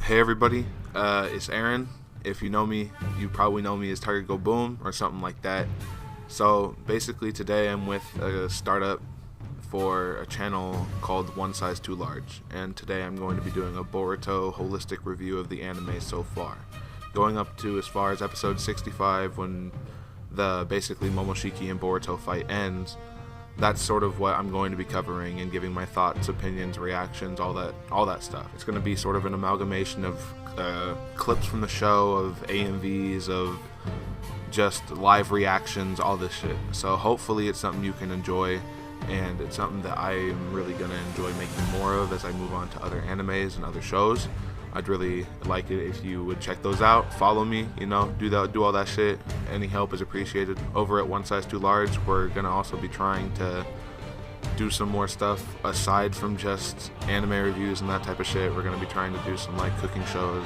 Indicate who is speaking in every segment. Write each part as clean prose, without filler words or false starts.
Speaker 1: Hey everybody, it's Aaron. If you know me, you probably know me as Targetgoboom or something like that. So basically today I'm with a startup for a channel called One Size Too Large, and today I'm going to be doing a Boruto holistic review of the anime so far, going up to as far as episode 65 when the basically Momoshiki and Boruto fight ends. That's sort of what I'm going to be covering and giving my thoughts, opinions, reactions, all that stuff. It's going to be sort of an amalgamation of clips from the show, of amvs, of just live reactions, all this shit. So hopefully it's something you can enjoy, and it's something that I am really going to enjoy making more of as I move on to other animes and other shows. I'd really like it if you would check those out, follow me, do all that shit. Any help is appreciated. Over at One Size Too Large, we're gonna also be trying to do some more stuff aside from just anime reviews and that type of shit. We're gonna be trying to do some like cooking shows,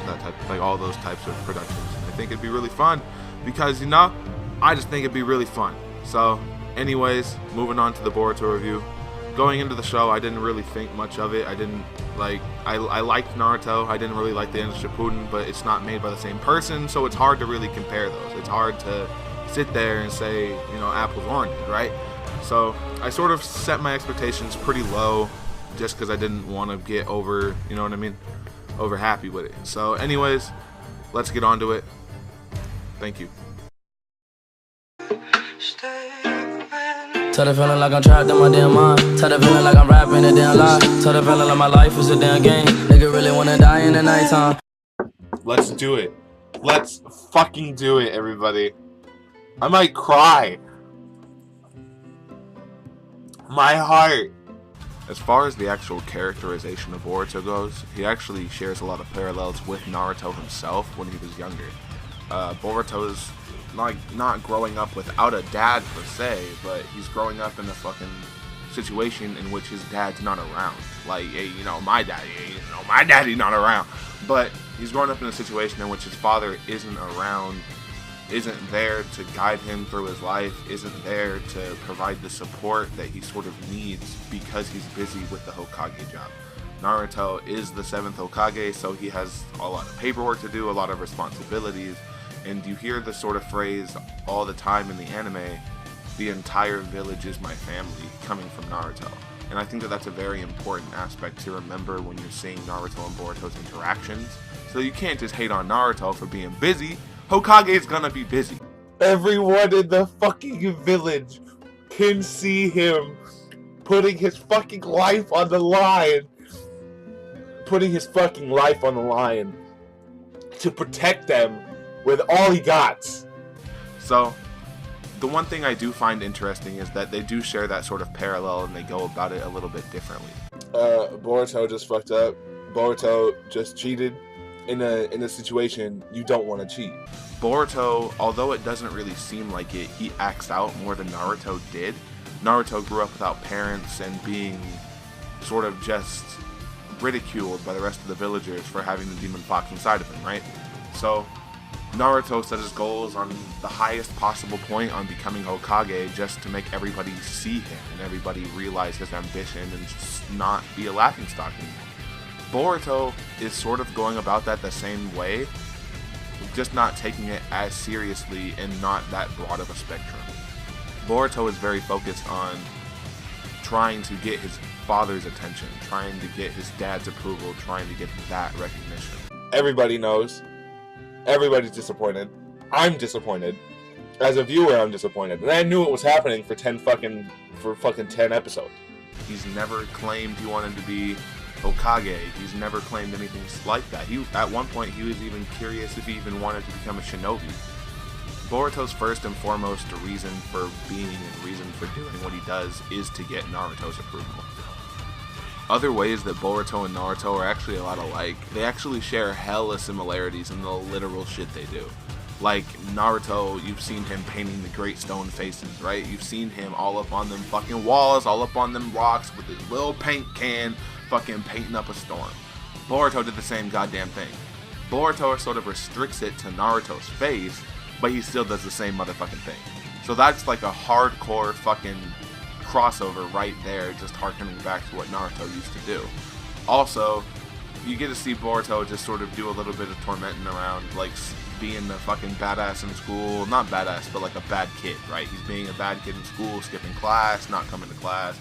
Speaker 1: all those types of productions. I think it'd be really fun because I just think it'd be really fun. So anyways, moving on to the Boruto review. Going into the show, I didn't really think much of it. I liked Naruto. I didn't really like the end of Shippuden, but it's not made by the same person, so it's hard to really compare those. It's hard to sit there and say, apples oranges, right? So I sort of set my expectations pretty low just because I didn't want to get over happy with it. So anyways, let's get on to it. Thank you.
Speaker 2: Tell the feeling like I'm trapped in my damn mind. Tell the feeling like I'm rapping a damn lie. Tell the feeling like my life is a damn game. Nigga really wanna die in the nighttime.
Speaker 1: Let's do it. Let's fucking do it, everybody. I might cry. My heart. As far as the actual characterization of Boruto goes, he actually shares a lot of parallels with Naruto himself when he was younger. Boruto is not growing up without a dad per se, but he's growing up in a fucking situation in which his dad's not around. My daddy's not around. But he's growing up in a situation in which his father isn't around, isn't there to guide him through his life, isn't there to provide the support that he sort of needs because he's busy with the Hokage job. Naruto is the 7th Hokage, so he has a lot of paperwork to do, a lot of responsibilities. And you hear the sort of phrase all the time in the anime, the entire village is my family, coming from Naruto. And I think that that's a very important aspect to remember when you're seeing Naruto and Boruto's interactions. So you can't just hate on Naruto for being busy. Hokage is gonna be busy. Everyone in the fucking village can see him putting his fucking life on the line. To protect them with all he got. So, the one thing I do find interesting is that they do share that sort of parallel and they go about it a little bit differently. Boruto just fucked up. Boruto just cheated in a situation you don't want to cheat. Boruto, although it doesn't really seem like it, he acts out more than Naruto did. Naruto grew up without parents and being sort of just ridiculed by the rest of the villagers for having the demon fox inside of him, right? So Naruto set his goals on the highest possible point on becoming Hokage just to make everybody see him and everybody realize his ambition and just not be a laughingstock anymore. Boruto is sort of going about that the same way, just not taking it as seriously and not that broad of a spectrum. Boruto is very focused on trying to get his father's attention, trying to get his dad's approval, trying to get that recognition. Everybody knows. Everybody's disappointed. I'm disappointed. As a viewer, I'm disappointed. And I knew it was happening for 10 episodes. He's never claimed he wanted to be Hokage. He's never claimed anything like that. At one point, he was even curious if he even wanted to become a shinobi. Boruto's first and foremost reason for being and reason for doing what he does is to get Naruto's approval. Other ways that Boruto and Naruto are actually a lot alike, they actually share hella similarities in the literal shit they do. Like Naruto, you've seen him painting the great stone faces, right? You've seen him all up on them fucking walls, all up on them rocks with his little paint can, fucking painting up a storm. Boruto did the same goddamn thing. Boruto sort of restricts it to Naruto's face, but he still does the same motherfucking thing. So that's like a hardcore fucking crossover right there, just harkening back to what Naruto used to do. Also, you get to see Boruto just sort of do a little bit of tormenting around, like being the fucking badass in school. Not badass, but like a bad kid, right? He's being a bad kid in school, skipping class, not coming to class,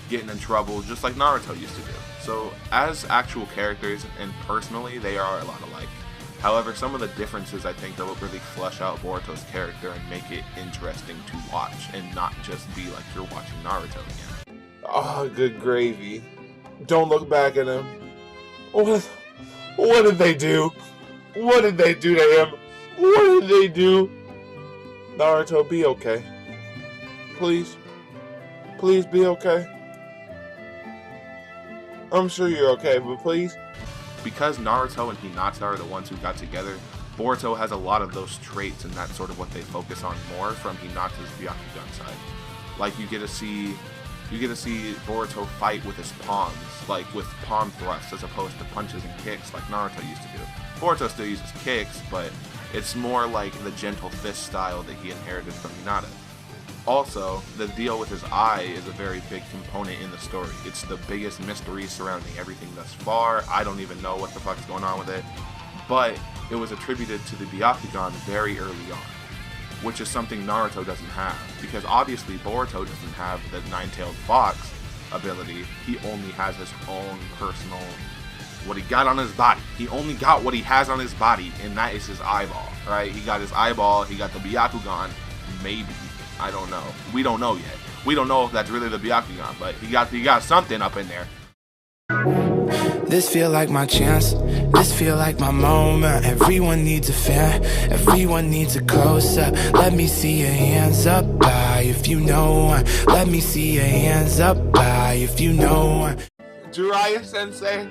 Speaker 1: getting in trouble, just like Naruto used to do. So as actual characters and personally, they are a lot alike. However, some of the differences I think are what really flesh out Boruto's character and make it interesting to watch and not just be like you're watching Naruto again. Oh, good gravy. Don't look back at him. What did they do? What did they do to him? What did they do? Naruto, be okay. Please. Please be okay. I'm sure you're okay, but please. Because Naruto and Hinata are the ones who got together, Boruto has a lot of those traits, and that's sort of what they focus on more from Hinata's Byakugan side. Like you get to see Boruto fight with his palms, like with palm thrusts as opposed to punches and kicks like Naruto used to do. Boruto still uses kicks, but it's more like the gentle fist style that he inherited from Hinata. Also, the deal with his eye is a very big component in the story. It's the biggest mystery surrounding everything thus far. I don't even know what the fuck's going on with it, but it was attributed to the Byakugan very early on, which is something Naruto doesn't have, because obviously Boruto doesn't have the nine-tailed fox ability. He only has his own personal, what he got on his body. He only got what he has on his body, and that is his eyeball, right? He got his eyeball, he got the Byakugan, maybe. I don't know. We don't know yet. We don't know if that's really the Byakugan, but he got something up in there.
Speaker 2: This feel like my chance. This feel like my moment. Everyone needs a fan. Everyone needs a close-up. Let me see your hands up high if you know. Let me see your hands up high if you know.
Speaker 1: Jiraiya Sensei,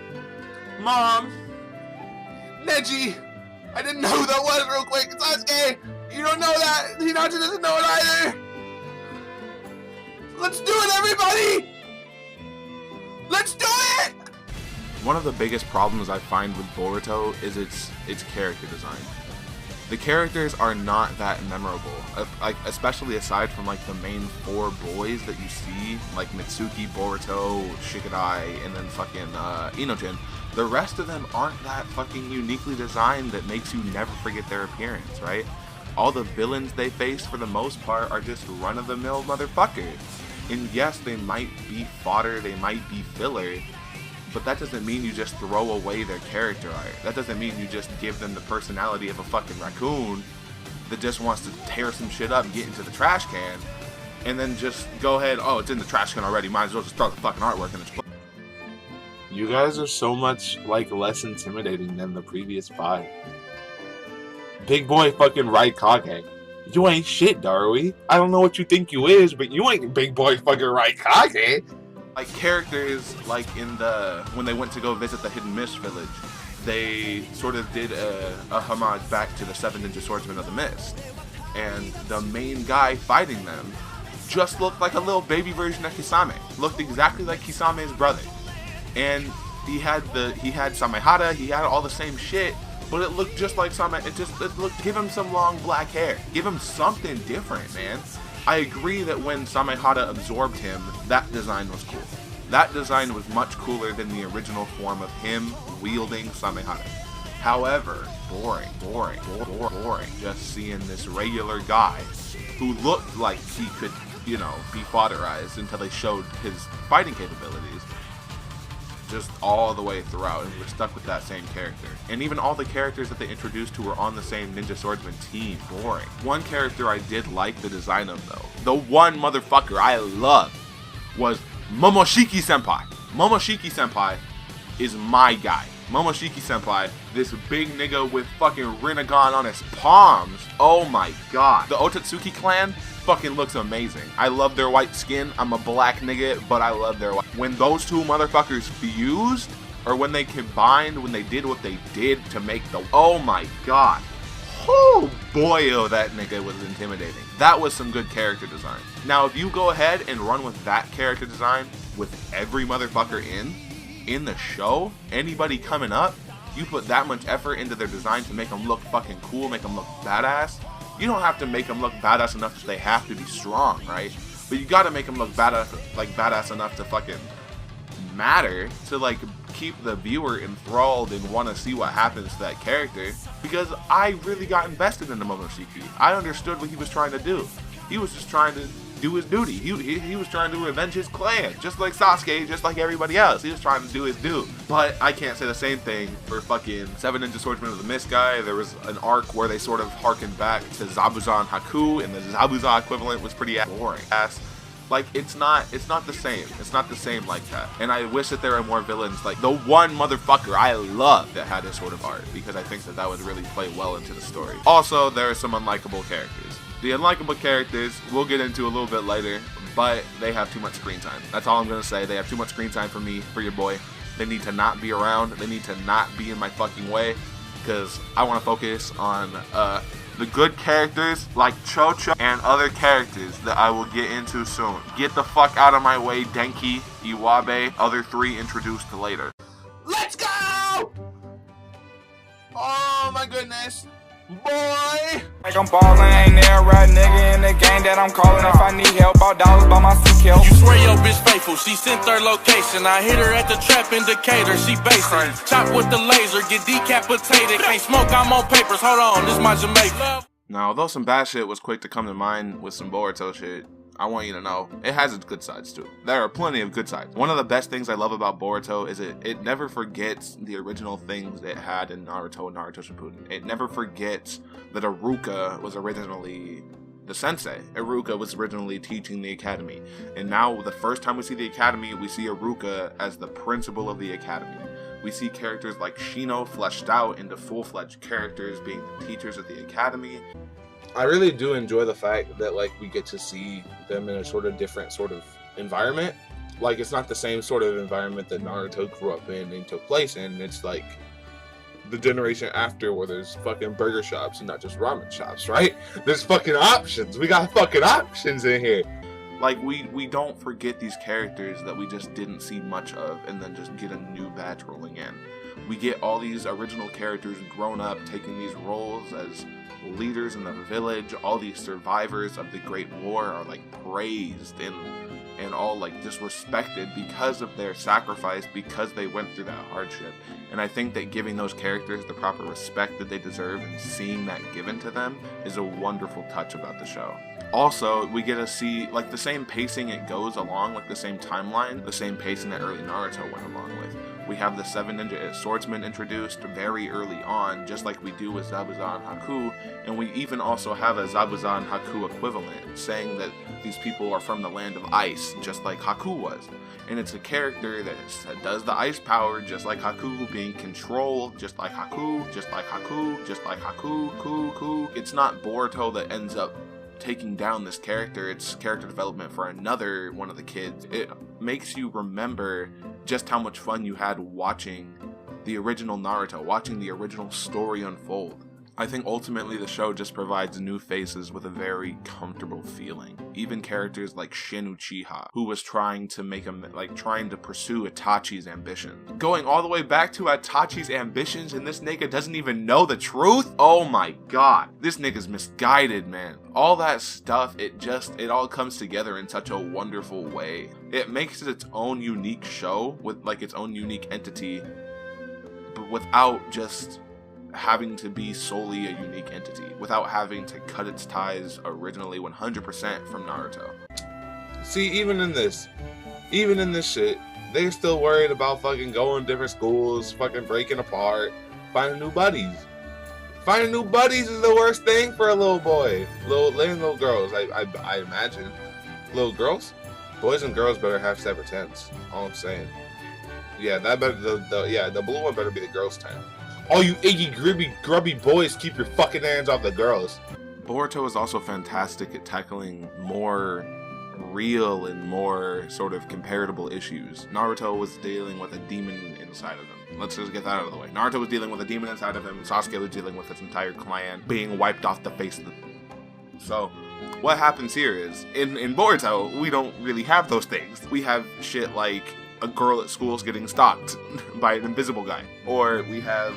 Speaker 1: Mom, Neji, I didn't know who that was real quick. Sasuke, you don't know that. Hinata doesn't know it either. Let's do it, everybody! Let's do it! One of the biggest problems I find with Boruto is its character design. The characters are not that memorable, like especially aside from like the main four boys that you see, like Mitsuki, Boruto, Shikadai, and then fucking Inojin. The rest of them aren't that fucking uniquely designed that makes you never forget their appearance, right? All the villains they face for the most part are just run-of-the-mill motherfuckers. And yes, they might be fodder, they might be filler, but that doesn't mean you just throw away their character art. That doesn't mean you just give them the personality of a fucking raccoon that just wants to tear some shit up and get into the trash can, and then just go ahead, oh, it's in the trash can already, might as well just throw the fucking artwork in its place. You guys are so much, like, less intimidating than the previous 5. Big boy fucking Raikage. You ain't shit, Darui. I don't know what you think you is, but you ain't big boy fucking Raikage. Like, characters, like, when they went to go visit the Hidden Mist Village, they sort of did a homage back to the 7 Ninja Swordsmen of the Mist. And the main guy fighting them just looked like a little baby version of Kisame. Looked exactly like Kisame's brother. And he had Samehada, he had all the same shit, but it looked just like give him some long black hair. Give him something different, man. I agree that when Samehada absorbed him, that design was cool. That design was much cooler than the original form of him wielding Samehada. However, boring. Just seeing this regular guy who looked like he could, be fodderized until they showed his fighting capabilities. Just all the way throughout, and we're stuck with that same character. And even all the characters that they introduced who were on the same Ninja Swordsman team, boring. One character I did like the design of, though, the one motherfucker I loved, was Momoshiki Senpai. Momoshiki Senpai is my guy. Momoshiki Senpai, this big nigga with fucking Rinnegan on his palms. Oh my god. The Otatsuki clan fucking looks amazing. I love their white skin. I'm a black nigga, but I love their white. When those two motherfuckers fused, or when they combined, when they did what they did to make the, oh my god. Oh boy, oh that nigga was intimidating. That was some good character design. Now if you go ahead and run with that character design with every motherfucker in the show, anybody coming up, you put that much effort into their design to make them look fucking cool, make them look badass. You don't have to make them look badass enough that they have to be strong, right? But you gotta make them look badass enough to fucking matter, to like keep the viewer enthralled and want to see what happens to that character, because I really got invested in the Momoshiki. I understood what he was trying to do. He was just trying to do his duty. He was trying to revenge his clan, just like Sasuke, just like everybody else. He was trying to do his due. But I can't say the same thing for fucking Seven Ninja Swordsman of the Mist guy. There was an arc where they sort of harkened back to Zabuzan Haku, and the Zabuza equivalent was pretty boring. Like, it's not the same. It's not the same like that. And I wish that there were more villains. Like, the one motherfucker I love that had this sort of art, because I think that would really play well into the story. Also, there are some unlikable characters. The unlikable characters we'll get into a little bit later, but they have too much screen time. That's all I'm gonna say. They have too much screen time for me, for your boy. They need to not be around. They need to not be in my fucking way, because I want to focus on the good characters like Chocho and other characters that I will get into soon. Get the fuck out of my way, Denki, Iwabe, other three introduced later. Let's go! Oh my goodness. Boy!
Speaker 3: Like I'm ballin', ain't there a right nigga in the game that I'm calling. If I need help, all dollars by my seat kill.
Speaker 4: You swear your bitch faithful, she sent her location. I hit her at the trap indicator, she basic. Chop with the laser, get decapitated. Can't smoke, I'm on papers, hold on, this my Jamaica.
Speaker 1: Now, although some bad shit was quick to come to mind with some Boruto shit, I want you to know, it has its good sides too. There are plenty of good sides. One of the best things I love about Boruto is it never forgets the original things it had in Naruto and Naruto Shippuden. It never forgets that Iruka was originally the sensei. Iruka was originally teaching the academy. And now, the first time we see the academy, we see Iruka as the principal of the academy. We see characters like Shino fleshed out into full-fledged characters being the teachers of the academy. I really do enjoy the fact that, like, we get to see them in a sort of different sort of environment. Like, it's not the same sort of environment that Naruto grew up in and took place in. It's like the generation after, where there's fucking burger shops and not just ramen shops, right? There's fucking options. We got fucking options in here. Like, we don't forget these characters that we just didn't see much of and then just get a new batch rolling in. We get all these original characters grown up, taking these roles as leaders in the village. All these survivors of the Great War are like praised and all like disrespected because of their sacrifice, because they went through that hardship. And I think that giving those characters the proper respect that they deserve and seeing that given to them is a wonderful touch about the show. Also, we get to see like the same pacing it goes along, like the same timeline, the same pacing that early Naruto went along with. We have the Seven Ninja Swordsmen introduced very early on, just like we do with Zabuzan Haku, and we even also have a Zabuzan Haku equivalent, saying that these people are from the land of ice, just like Haku was. And it's a character that does the ice power, just like Haku, being controlled, just like Haku, just like Haku, just like Haku. It's not Boruto that ends up taking down this character. It's character development for another one of the kids. It makes you remember just how much fun you had watching the original Naruto, watching the original story unfold. I think ultimately the show just provides new faces with a very comfortable feeling. Even characters like Shin Uchiha, who was trying to pursue Itachi's ambitions. Going all the way back to Itachi's ambitions, and this nigga doesn't even know the truth? Oh my god. This nigga's misguided, man. All that stuff, it all comes together in such a wonderful way. It makes it its own unique show, with like its own unique entity, but without just having to be solely a unique entity, without having to cut its ties originally 100% from Naruto. See, even in this shit, they're still worried about fucking going to different schools, fucking breaking apart, finding new buddies. Finding new buddies is the worst thing for a little boy. Little girls, I imagine. Little girls? Boys and girls better have separate tents. All I'm saying. Yeah, the blue one better be the girls' tent. All you iggy, grubby boys, keep your fucking hands off the girls. Boruto is also fantastic at tackling more real and more sort of comparable issues. Naruto was dealing with a demon inside of him. Let's just get that out of the way. Naruto was dealing with a demon inside of him. Sasuke was dealing with his entire clan being wiped off the face of the... So, what happens here is, in Boruto, we don't really have those things. We have shit like a girl at school's getting stalked by an invisible guy. Or we have...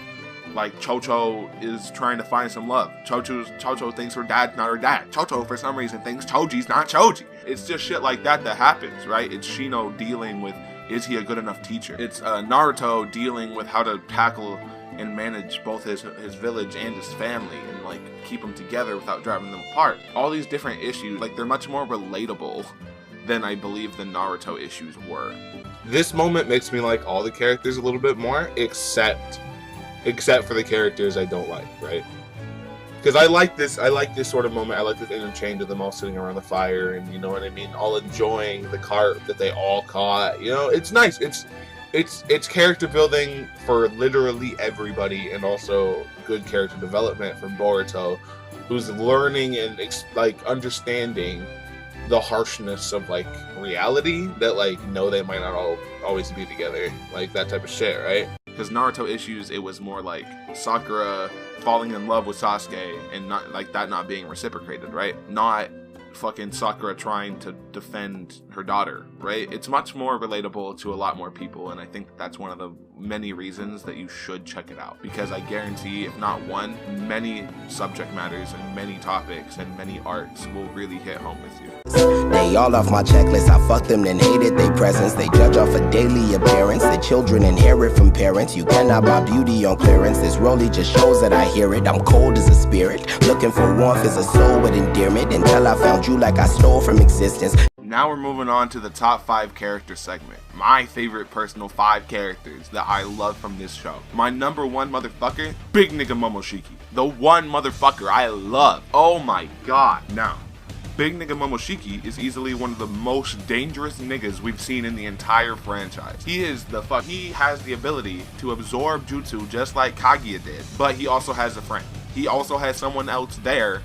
Speaker 1: like, Chocho is trying to find some love. Chocho thinks her dad's not her dad. Chocho, for some reason, thinks Choji's not Choji. It's just shit like that happens, right? It's Shino dealing with Is he a good enough teacher? It's Naruto dealing with how to tackle and manage both his village and his family and like keep them together without driving them apart. All these different issues, like they're much more relatable than I believe the Naruto issues were. This moment makes me like all the characters a little bit more, except for the characters I don't like, right? Because I like this sort of moment. I like this interchange of them all sitting around the fire and, you know what I mean, all enjoying the carp that they all caught. You know, it's nice. It's character building for literally everybody, and also good character development from Boruto, who's learning and like understanding the harshness of like reality that like no, they might not always be together, like that type of shit, right? Because Naruto issues, it was more like Sakura falling in love with Sasuke and not like that not being reciprocated, right? Not fucking Sakura trying to defend her daughter, right? It's much more relatable to a lot more people, and I think that's one of the many reasons that you should check it out, because I guarantee, if not one, many subject matters and many topics and many arcs will really hit home with you.
Speaker 5: They all off my checklist, I fucked them then hated their presence. They judge off a daily appearance, the children inherit from parents. You cannot buy beauty on clearance, this rollie just shows that I hear it. I'm cold as a spirit, looking for warmth as a soul with endearment, until I found you like I stole from existence.
Speaker 1: Now we're moving on to the top 5 character segment. My favorite personal 5 characters that I love from this show. My number 1 motherfucker, big nigga Momoshiki. The one motherfucker I love. Oh my god. Now, big nigga Momoshiki is easily one of the most dangerous niggas we've seen in the entire franchise. He is he has the ability to absorb jutsu just like Kaguya did, but he also has a friend. He also has someone else there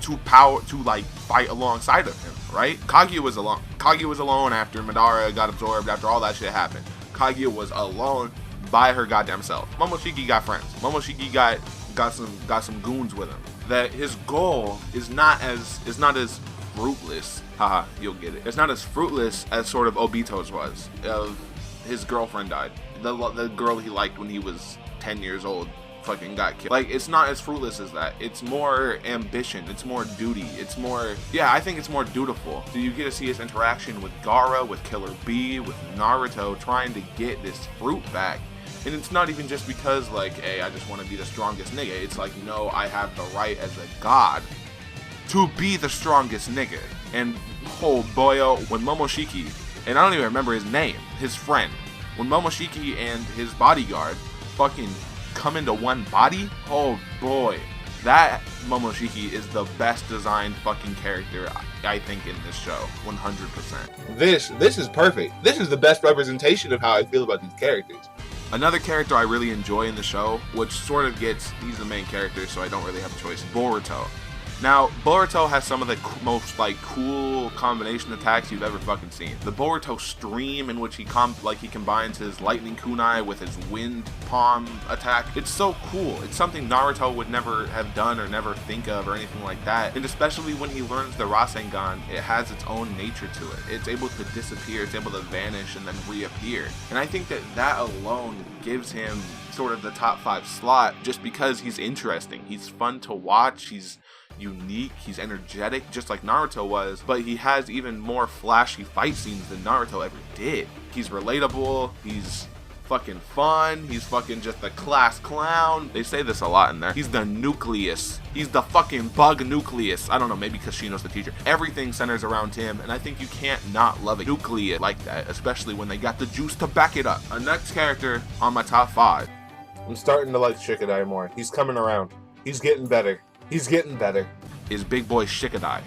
Speaker 1: to fight alongside of him, right? Kaguya was alone. Kaguya was alone after Madara got absorbed, after all that shit happened. Kaguya was alone by her goddamn self. Momoshiki got friends. Momoshiki got some goons with him. That his goal is not as fruitless. Haha, you'll get it. It's not as fruitless as sort of Obito's was. His girlfriend died. The girl he liked when he was 10 years old fucking got killed. Like, it's not as fruitless as that. It's more ambition, it's more duty, it's more, yeah, I think it's more dutiful. So you get to see his interaction with Gaara, with Killer Bee, with Naruto, trying to get this fruit back. And it's not even just because, like, hey, I just want to be the strongest nigga. It's like, no, I have the right as a god to be the strongest nigga. And oh boyo, when Momoshiki, and I don't even remember his name, his friend, when Momoshiki and his bodyguard fucking come into one body, oh boy, that Momoshiki is the best designed fucking character I think in this show, 100%. This is perfect. This is the best representation of how I feel about these characters. Another character I really enjoy in the show, which sort of gets, he's the main character, so I don't really have a choice, Boruto. Now, Boruto has some of the most, like, cool combination attacks you've ever fucking seen. The Boruto stream, in which he combines his lightning kunai with his wind palm attack. It's so cool. It's something Naruto would never have done or never think of or anything like that. And especially when he learns the Rasengan, it has its own nature to it. It's able to disappear, it's able to vanish and then reappear. And I think that alone gives him sort of the top 5 slot just because he's interesting. He's fun to watch, he's unique, he's energetic just like Naruto was, but he has even more flashy fight scenes than Naruto ever did. He's relatable, he's fucking fun, he's fucking just a class clown. They say this a lot in there. He's the nucleus. He's the fucking bug nucleus. I don't know, maybe because Shino's the teacher. Everything centers around him, and I think you can't not love a nucleus like that, especially when they got the juice to back it up. Our next character on my top 5. I'm starting to like Shikadai more. He's coming around. He's getting better. He's getting better. Is big boy Shikadai.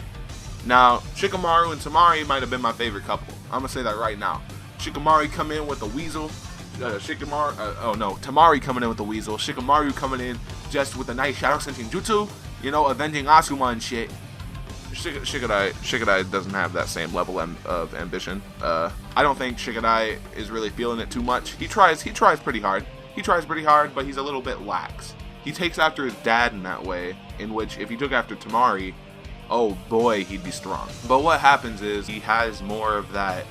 Speaker 1: Now, Shikamaru and Tamari might have been my favorite couple. I'm gonna say that right now. Shikamaru come in with a weasel. Tamari coming in with the weasel. Shikamaru coming in just with a nice shadow sensing jutsu. You know, avenging Asuma and shit. Shikadai doesn't have that same level of ambition. I don't think Shikadai is really feeling it too much. He tries pretty hard. But he's a little bit lax. He takes after his dad in that way, in which if he took after Tamari, oh boy, he'd be strong. But what happens is he has more of that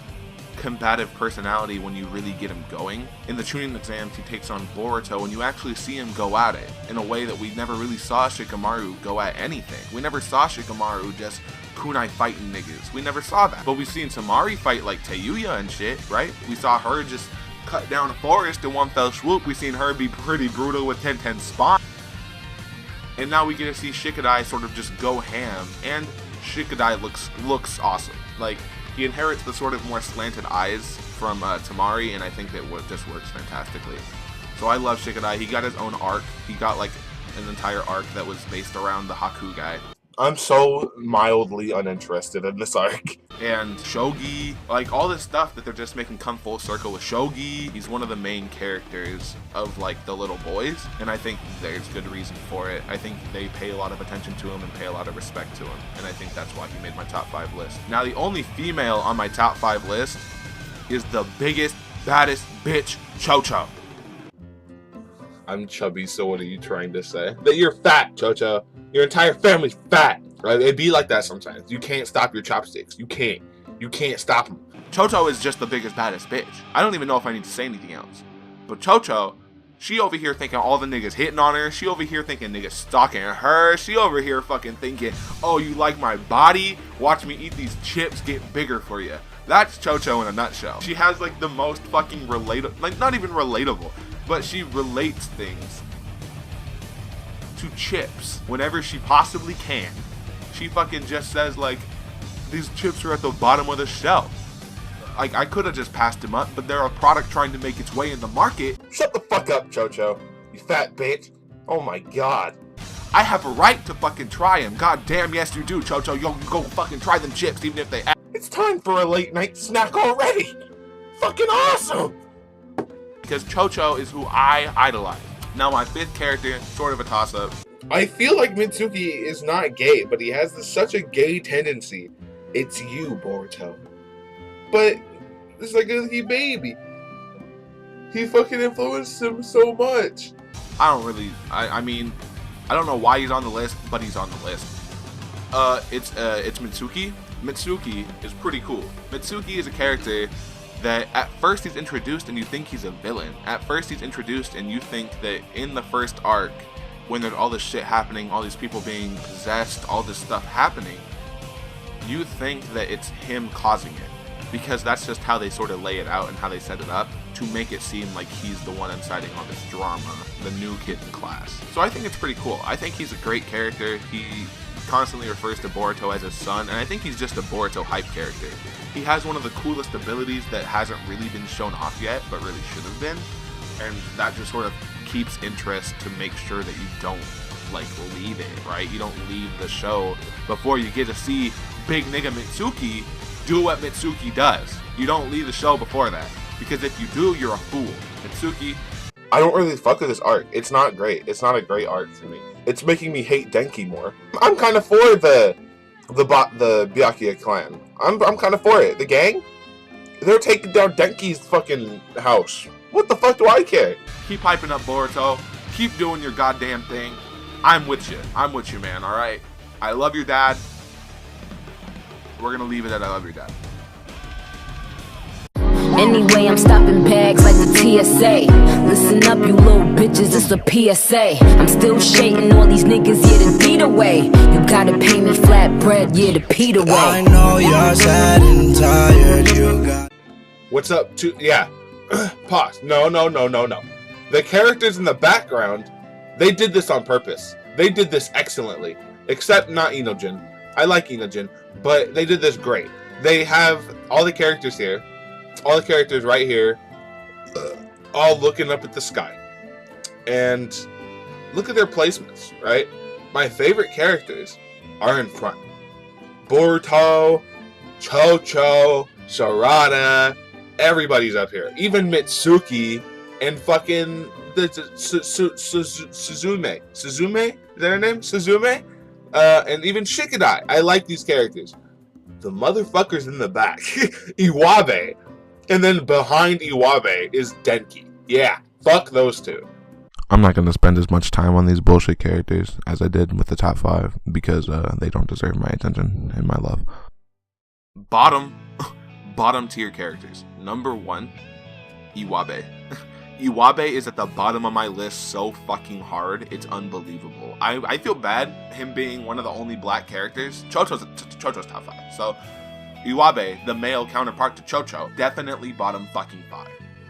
Speaker 1: combative personality when you really get him going. In the Chunin exams, he takes on Boruto, and you actually see him go at it in a way that we never really saw Shikamaru go at anything. We never saw Shikamaru just kunai fighting niggas. We never saw that. But we've seen Tamari fight like Tayuya and shit, right? We saw her just cut down a forest in one fell swoop. We've seen her be pretty brutal with 10-10 spawn. And now we get to see Shikadai sort of just go ham. And Shikadai looks awesome. Like, he inherits the sort of more slanted eyes from Tamari, and I think that just works fantastically. So I love Shikadai. He got his own arc. He got like an entire arc that was based around the Haku guy. I'm so mildly uninterested in this arc. And Shogi, like all this stuff that they're just making come full circle with Shogi. He's one of the main characters of like the little boys, and I think there's good reason for it. I think they pay a lot of attention to him and pay a lot of respect to him, and I think that's why he made my top 5 list. Now the only female on my top 5 list is the biggest, baddest bitch, Chocho. I'm chubby, so what are you trying to say? That you're fat, Chocho. Your entire family's fat. Right? It be like that sometimes. You can't stop your chopsticks. You can't. You can't stop them. Chocho is just the biggest, baddest bitch. I don't even know if I need to say anything else. But Chocho, she over here thinking all the niggas hitting on her. She over here thinking niggas stalking her. She over here fucking thinking, oh, you like my body? Watch me eat these chips get bigger for you. That's Chocho in a nutshell. She has like the most fucking relatable, like not even relatable, but she relates things to chips whenever she possibly can. She fucking just says like, these chips are at the bottom of the shelf. Like, I could have just passed them up, but they're a product trying to make its way in the market. Shut the fuck up, Chocho. You fat bitch. Oh my god. I have a right to fucking try them. God damn, yes you do, Chocho. Yo, you go fucking try them chips, even if they It's time for a late night snack already. Fucking awesome. Because Chocho is who I idolize. Now my 5th character, sort of a toss-up. I feel like Mitsuki is not gay, but he has such a gay tendency. It's you, Boruto. But it's like a baby. He fucking influenced him so much. I mean, I don't know why he's on the list, but he's on the list. It's Mitsuki. Mitsuki is pretty cool. Mitsuki is a character that at first he's introduced and you think he's a villain. At first he's introduced and you think that in the first arc, when there's all this shit happening, all these people being possessed, all this stuff happening, you think that it's him causing it. Because that's just how they sort of lay it out and how they set it up to make it seem like he's the one inciting all this drama, the new kid in class. So I think it's pretty cool. I think he's a great character. He constantly refers to Boruto as his son, and I think he's just a Boruto hype character. He has one of the coolest abilities that hasn't really been shown off yet, but really should have been, and that just sort of keeps interest to make sure that you don't like leave it, right? You don't leave the show before you get to see big nigga Mitsuki do what Mitsuki does. You don't leave the show before that, because if you do, you're a fool. Mitsuki, I don't really fuck with this arc. It's not great. It's not a great arc to me. It's making me hate Denki more. I'm kind of for the Byakuya clan. I'm kind of for it. The gang, they're taking down Denki's fucking house. What the fuck do I care? Keep hyping up Boruto. Keep doing your goddamn thing. I'm with you. I'm with you, man. All right. I love your dad. We're gonna leave it at I love your dad.
Speaker 6: Anyway, I'm stopping bags like the TSA. Listen up, you little bitches, it's a PSA. I'm still shading all these niggas, yeah, the deed away. You gotta pay me flat bread, yeah, the Pete away.
Speaker 2: I know you're sad and tired, you got...
Speaker 1: What's up, yeah. Pause. No. The characters in the background, they did this on purpose. They did this excellently. Except not Inojin. I like Inojin, but they did this great. They have all the characters here. All the characters right here, all looking up at the sky. And look at their placements, right? My favorite characters are in front. Boruto, Chocho, Sarada, everybody's up here. Even Mitsuki and fucking Suzume. Suzume? Is that her name? Suzume? And even Shikadai. I like these characters. The motherfuckers in the back. Iwabe. And then behind Iwabe is Denki. Yeah, fuck those two. I'm not going to spend as much time on these bullshit characters as I did with the top 5 because they don't deserve my attention and my love. Bottom tier characters. Number 1, Iwabe. Iwabe is at the bottom of my list so fucking hard, it's unbelievable. I feel bad him being one of the only black characters. Chocho's top 5. So Iwabe, the male counterpart to Chocho, definitely bottom fucking 5.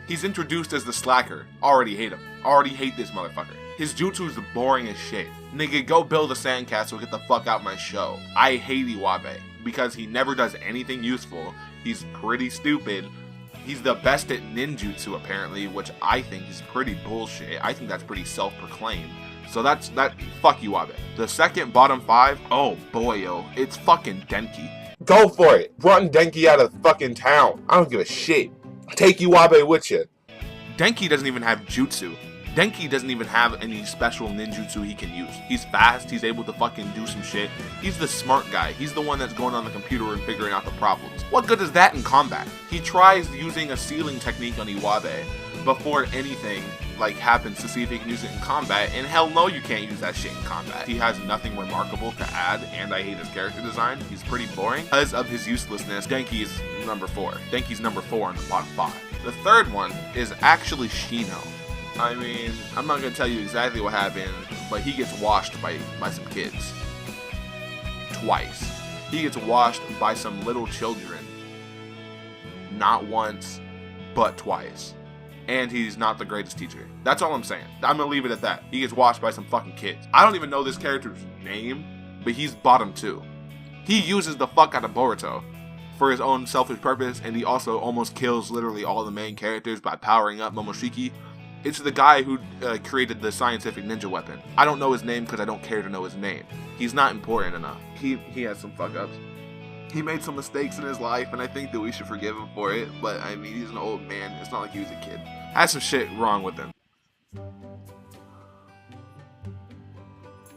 Speaker 1: He's introduced as the slacker. Already hate him. Already hate this motherfucker. His jutsu is boring as shit. Nigga, go build a sandcastle, get the fuck out my show. I hate Iwabe because he never does anything useful. He's pretty stupid. He's the best at ninjutsu apparently, which I think is pretty bullshit. I think that's pretty self-proclaimed. So that's fuck Iwabe. The second bottom 5, oh boy, yo, it's fucking Denki. Go for it. Run Denki out of fucking town. I don't give a shit. Take Iwabe with you. Denki doesn't even have jutsu. Denki doesn't even have any special ninjutsu he can use. He's fast, he's able to fucking do some shit. He's the smart guy. He's the one that's going on the computer and figuring out the problems. What good is that in combat? He tries using a sealing technique on Iwabe before anything like happens to see if he can use it in combat, and hell no, you can't use that shit in combat. He has nothing remarkable to add, and I hate his character design. He's pretty boring. Because of his uselessness, Denki's number 4. Denki's number 4 in the bottom 5. The third one is actually Shino. I mean, I'm not gonna tell you exactly what happened, but he gets washed by some kids. Twice. He gets washed by some little children. Not once, but twice. And he's not the greatest teacher. That's all I'm saying. I'm gonna leave it at that. He gets washed by some fucking kids. I don't even know this character's name, but he's bottom 2. He uses the fuck out of Boruto for his own selfish purpose, and he also almost kills literally all the main characters by powering up Momoshiki. It's the guy who created the scientific ninja weapon. I don't know his name because I don't care to know his name. He's not important enough. He has some fuck ups. He made some mistakes in his life, and I think that we should forgive him for it. But I mean, he's an old man. It's not like he was a kid. Has some shit wrong with him.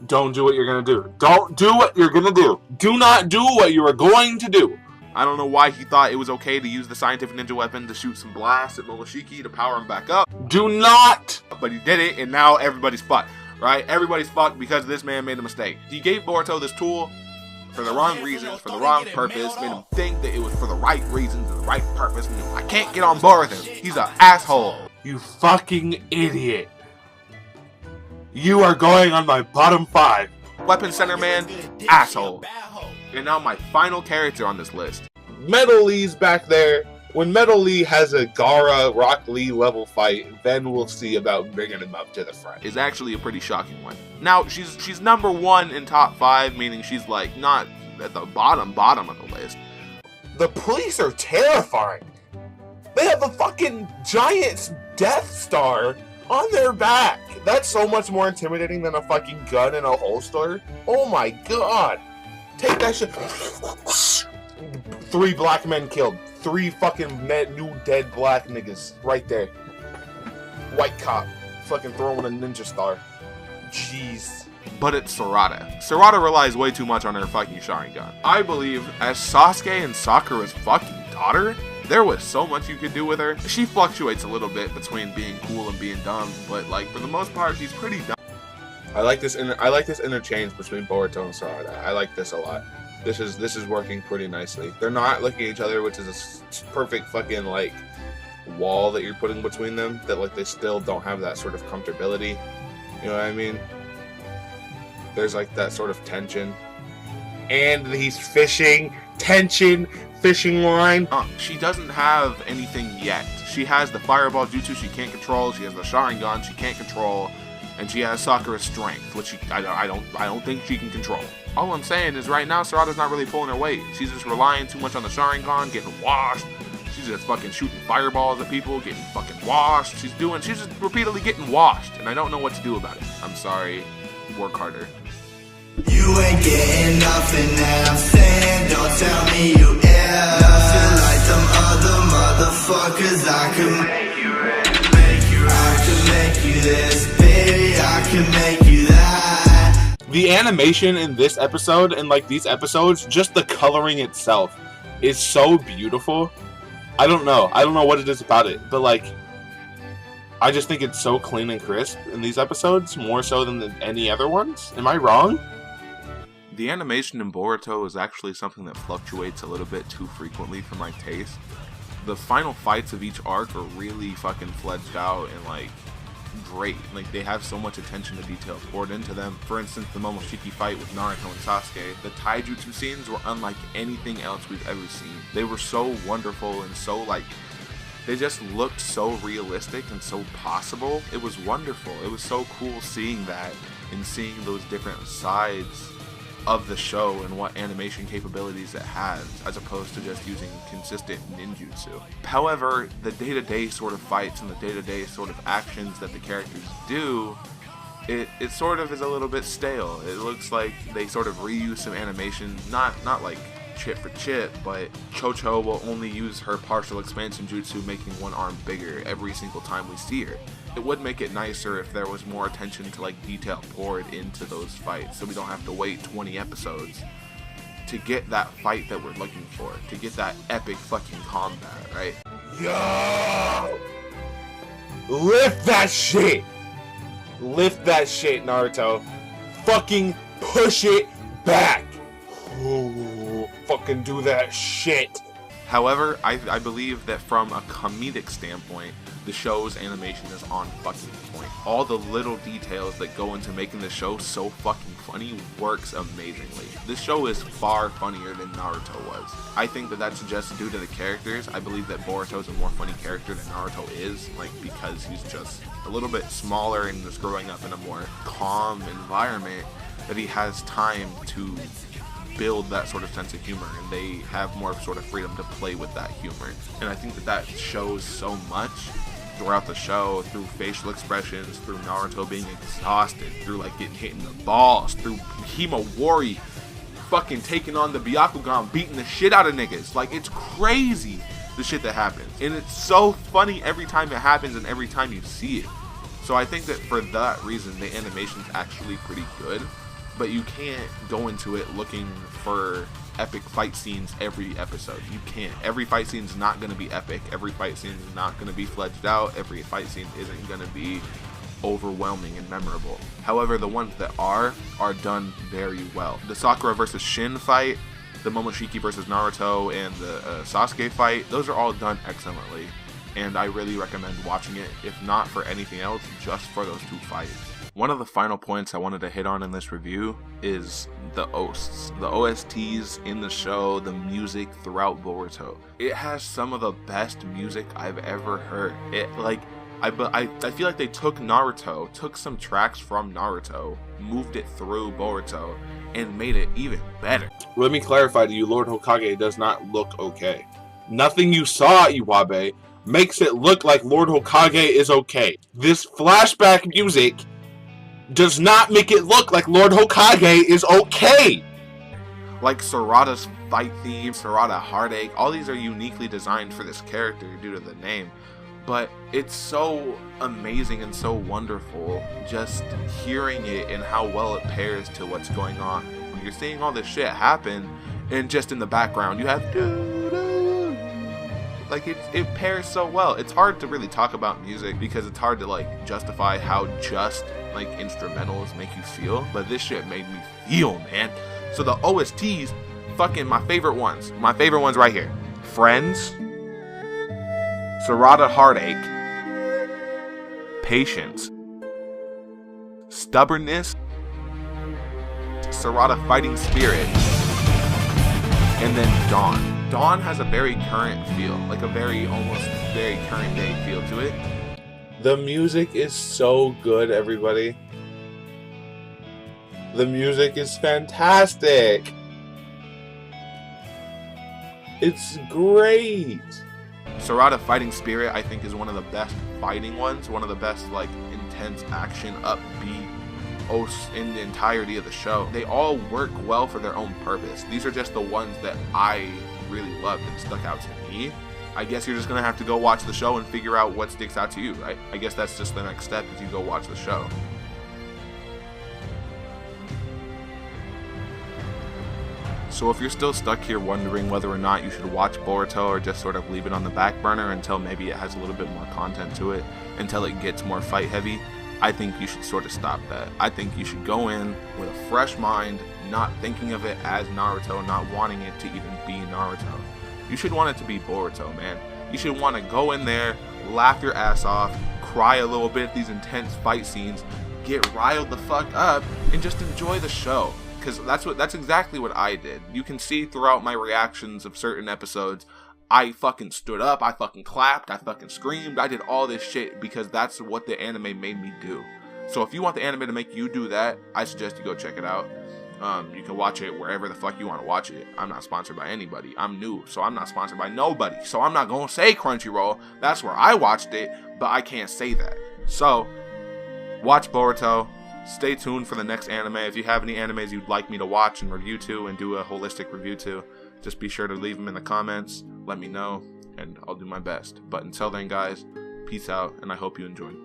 Speaker 1: Don't do what you're gonna do. Don't do what you're gonna do. Do not do what you are going to do. I don't know why he thought it was okay to use the scientific ninja weapon to shoot some blasts at Momoshiki to power him back up. Do not! But he did it, and now everybody's fucked, right? Everybody's fucked because this man made a mistake. He gave Boruto this tool for the wrong reasons, for the wrong purpose, made him think that it was for the right reasons and the right purpose, and I can't get on board with him. He's an asshole. You fucking idiot. You are going on my bottom 5. Weapon Center Man, asshole. And now my final character on this list. Metal Lee's back there. When Metal Lee has a Gaara Rock Lee level fight, then we'll see about bringing him up to the front. Is actually a pretty shocking one. Now, she's number 1 in top 5, meaning she's like not at the bottom of the list. The police are terrifying. They have a fucking giant Death Star on their back. That's so much more intimidating than a fucking gun in a holster. Oh my god. Take that shit. 3 black men killed. 3 fucking new dead black niggas right there. White cop. Fucking throwing a ninja star. Jeez. But it's Sarada. Sarada relies way too much on her fucking Sharingan. I believe as Sasuke and Sakura's fucking daughter, there was so much you could do with her. She fluctuates a little bit between being cool and being dumb, but like for the most part, she's pretty dumb. I like this interchange between Boruto and Sarada. I like this a lot. This is working pretty nicely. They're not looking at each other, which is a perfect fucking like wall that you're putting between them. That like they still don't have that sort of comfortability. You know what I mean? There's like that sort of tension. And he's fishing. Tension. Fishing line. She doesn't have anything yet. She has the fireball jutsu she can't control. She has the Sharingan she can't control. And she has Sakura's strength, which I don't think she can control. All I'm saying is right now Sarada's not really pulling her weight. She's just relying too much on the Sharingan, getting washed. She's just fucking shooting fireballs at people, getting fucking washed. She's just repeatedly getting washed, and I don't know what to do about it. I'm sorry. Work harder.
Speaker 7: You ain't getting nothing that I'm saying. Don't tell me you nothing like them other motherfuckers. I can make you I can make you this, baby. I can make you that.
Speaker 1: The animation in this episode and like these episodes, just the coloring itself is so beautiful. I don't know what it is about it, but like I just think it's so clean and crisp in these episodes, more so than any other ones. Am I wrong? The animation in Boruto is actually something that fluctuates a little bit too frequently for my taste. The final fights of each arc are really fucking fledged out and like great. Like they have so much attention to detail poured into them. For instance, the Momoshiki fight with Naruto and Sasuke, the taijutsu scenes were unlike anything else we've ever seen. They were so wonderful and so like, they just looked so realistic and so possible. It was wonderful. It was so cool seeing that and seeing those different sides of the show and what animation capabilities it has, as opposed to just using consistent ninjutsu. However, the day-to-day sort of fights and the day-to-day sort of actions that the characters do, it sort of is a little bit stale. It looks like they sort of reuse some animation, not like chip for chip, but Cho-Cho will only use her partial expansion jutsu, making one arm bigger every single time we see her. It would make it nicer if there was more attention to like detail poured into those fights, so we don't have to wait 20 episodes to get that fight that we're looking for, to get that epic fucking combat, right? Yo! Lift that shit! Lift that shit, Naruto. Fucking push it back! Ooh, fucking do that shit! However, I believe that from a comedic standpoint, the show's animation is on fucking point. All the little details that go into making the show so fucking funny works amazingly. This show is far funnier than Naruto was. I think that that's just due to the characters. I believe that Boruto is a more funny character than Naruto is, like because he's just a little bit smaller and just growing up in a more calm environment, that he has time to build that sort of sense of humor, and they have more sort of freedom to play with that humor. And I think that that shows so much throughout the show, through facial expressions, through Naruto being exhausted, through like getting hit in the balls, through Himawari fucking taking on the Byakugan, beating the shit out of niggas. Like, it's crazy the shit that happens, and it's so funny every time it happens and every time you see it. So I think that for that reason the animation's actually pretty good, but you can't go into it looking for epic fight scenes every episode. You can't. Every fight scene is not going to be epic. Every fight scene is not going to be fledged out. Every fight scene isn't going to be overwhelming and memorable. However, the ones that are done very well. The Sakura versus Shin fight, the Momoshiki versus Naruto, and the Sasuke fight, those are all done excellently, and I really recommend watching it, if not for anything else, just for those two fights. One of the final points I wanted to hit on in this review is the OSTs. The OSTs in the show, the music throughout Boruto. It has some of the best music I've ever heard. I feel like they took some tracks from Naruto, moved it through Boruto, and made it even better. Let me clarify to you, Lord Hokage does not look okay. Nothing you saw, Iwabe, makes it look like Lord Hokage is okay. This flashback music does not make it look like Lord Hokage is okay. Like Sarada's fight theme, Sarada Heartache, all these are uniquely designed for this character due to the name. But it's so amazing and so wonderful just hearing it and how well it pairs to what's going on. When you're seeing all this shit happen, and just in the background you have like it pairs so well. It's hard to really talk about music because it's hard to like justify how just like instrumentals make you feel, but this shit made me feel, man. So the OSTs, fucking my favorite ones right here. Friends, Sarada Heartache, Patience, Stubbornness, Sarada Fighting Spirit, and then Dawn. Dawn has a very current feel, like almost very current day feel to it. The music is so good, everybody. The music is fantastic. It's great. Sarada Fighting Spirit, I think, is one of the best fighting ones, one of the best like intense action, upbeat in the entirety of the show. They all work well for their own purpose. These are just the ones that I really loved and stuck out to me. I guess you're just gonna have to go watch the show and figure out what sticks out to you, right? I guess that's just the next step, is you go watch the show. So if you're still stuck here wondering whether or not you should watch Boruto or just sort of leave it on the back burner until maybe it has a little bit more content to it, until it gets more fight heavy, I think you should sort of stop that. I think you should go in with a fresh mind, not thinking of it as Naruto, not wanting it to even be Naruto. You should want it to be Boruto, man. You should want to go in there, laugh your ass off, cry a little bit at these intense fight scenes, get riled the fuck up, and just enjoy the show. Because that's exactly what I did. You can see throughout my reactions of certain episodes, I fucking stood up, I fucking clapped, I fucking screamed, I did all this shit because that's what the anime made me do. So if you want the anime to make you do that, I suggest you go check it out. You can watch it wherever the fuck you want to watch it. I'm not sponsored by anybody. I'm new, so I'm not sponsored by nobody. So I'm not going to say Crunchyroll. That's where I watched it, but I can't say that. So, watch Boruto. Stay tuned for the next anime. If you have any animes you'd like me to watch and review to and do a holistic review to, just be sure to leave them in the comments. Let me know, and I'll do my best. But until then, guys, peace out, and I hope you enjoyed.